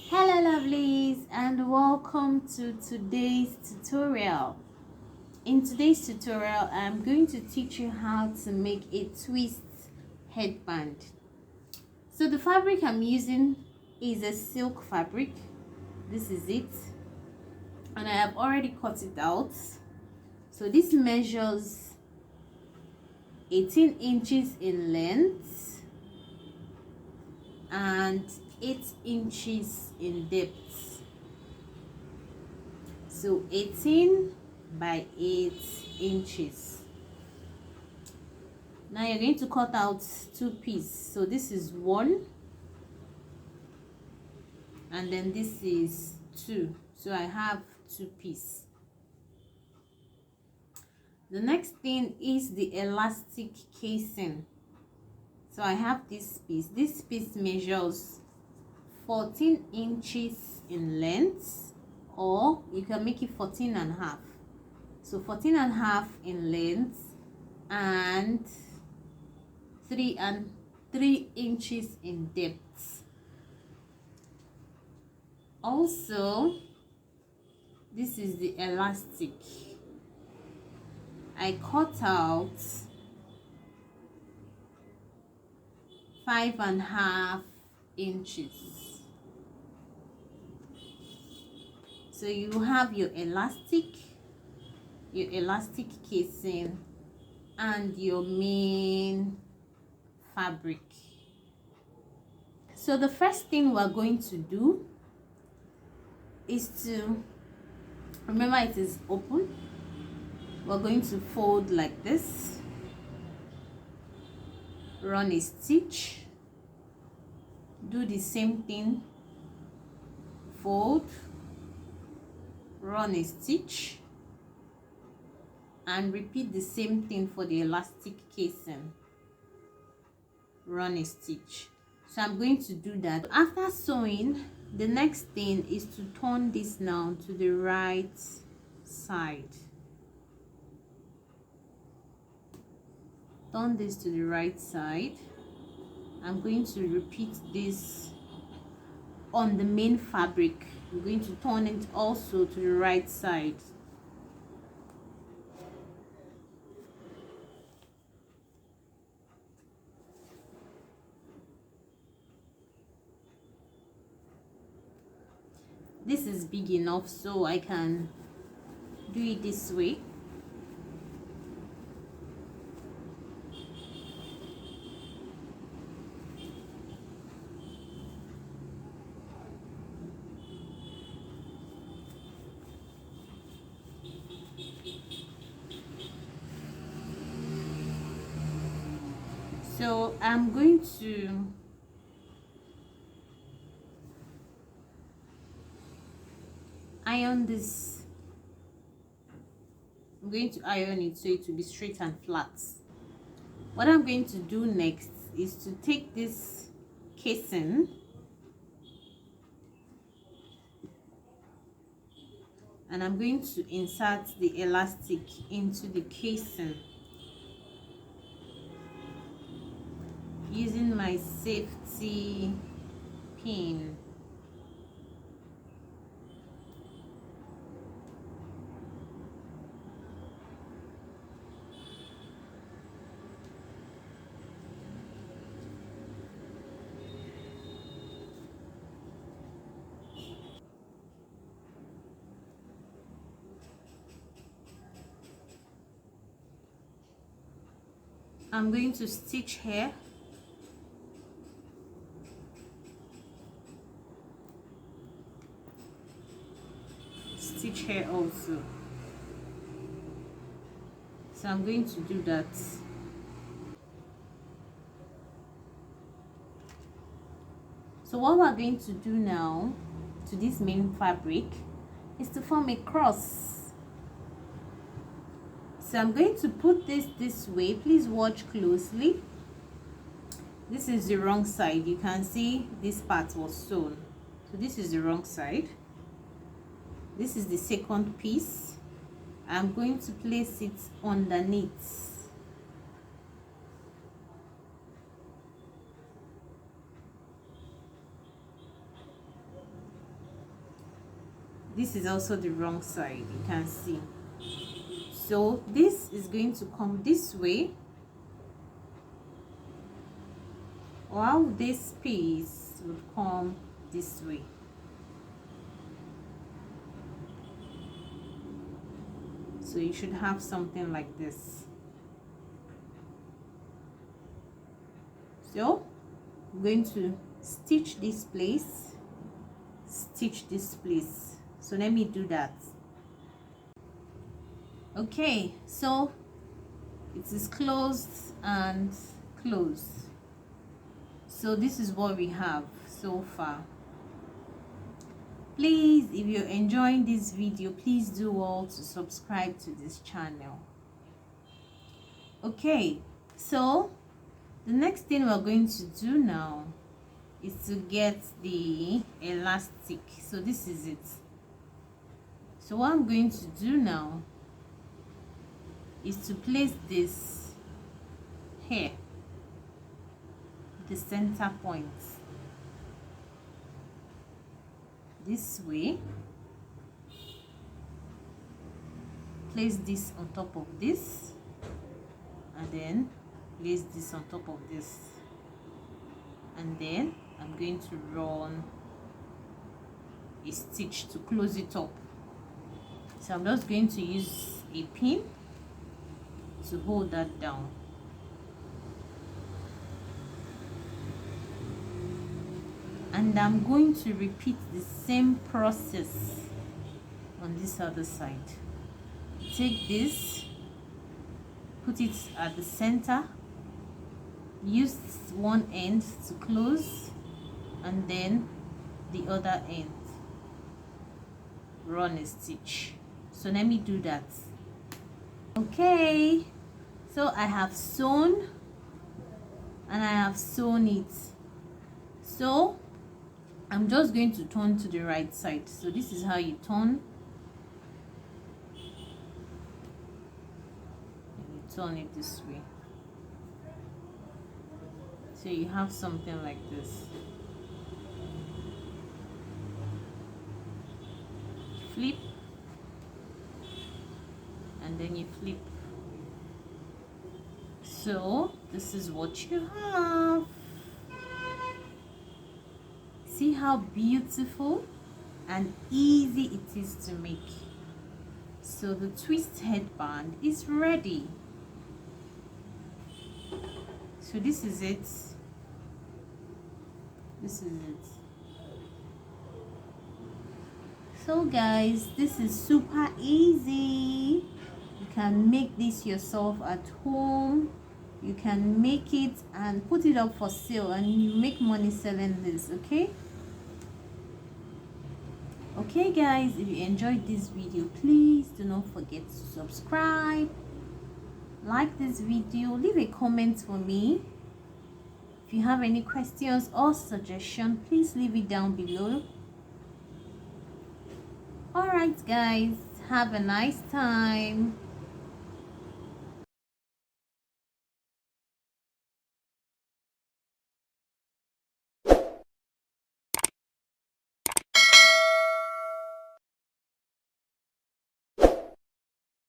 Hello lovelies, and welcome to today's tutorial. In today's tutorial I'm going to teach you how to make a twist headband. So the fabric I'm using is a silk fabric. This is it, and I have already cut it out. So this measures 18 inches in length and 8 inches in depth. So 18 by 8 inches. Now you're going to cut out two pieces. So this is one, and then this is two. So I have two pieces. The next thing is the elastic casing. So I have this piece. This piece measures 14 inches in length, or you can make it 14 and a half. So 14 and a half in length and 3 inches in depth. Also, this is the elastic. I cut out 5.5 inches. So you have your elastic casing and your main fabric. So the first thing we're going to do is to remember it is open. We're going to fold like this, run a stitch, do the same thing, fold, run a stitch, and repeat the same thing for the elastic casing, run a stitch. So I'm going to do that. After sewing, the next thing is to turn this now to the right side. Turn this to the right side. I'm going to repeat this on the main fabric. I'm going to turn it also to the right side. This is big enough, so I can do it this way. So I'm going to iron this. I'm going to iron it so it will be straight and flat. What I'm going to do next is to take this casing and I'm going to insert the elastic into the casing using my safety pin. I'm going to stitch here. Stitch here also. So I'm going to do that. So what we're going to do now to this main fabric is to form a cross. So I'm going to put this way. Please watch closely. This is the wrong side. You can see this part was sewn. So this is the wrong side. This is the second piece. I'm going to place it underneath. this is also the wrong side, you can see. So this is going to come this way, while this piece would come this way. So you should have something like this. So I'm going to stitch this place, stitch this place. So let me do that. Okay, so it is closed and closed. So this is what we have so far. Please, if you're enjoying this video, please do all to subscribe to this channel. Okay, so the next thing we're going to do now is to get the elastic. So this is it. So what I'm going to do now is to place this here, the center point, this way. Place this on top of this, and then place this on top of this, and then I'm going to run a stitch to close it up. So I'm just going to use a pin to hold that down. And I'm going to repeat the same process on this other side. Take this, put it at the center, use one end to close, and then the other end, run a stitch. So let me do that. Okay, so I have sewn and I have sewn it. So I'm just going to turn to the right side. So this is how you turn. You turn it this way. So you have something like this. Flip, and then you flip. So this is what you have. See how beautiful and easy it is to make. So the twist headband is ready. So this is it. This is it. So guys, this is super easy. You can make this yourself at home. You can make it and put it up for sale, and you make money selling this. Okay guys, if you enjoyed this video, please do not forget to subscribe, like this video, leave a comment for me. If you have any questions or suggestion, please leave it down below. Alright guys, have a nice time.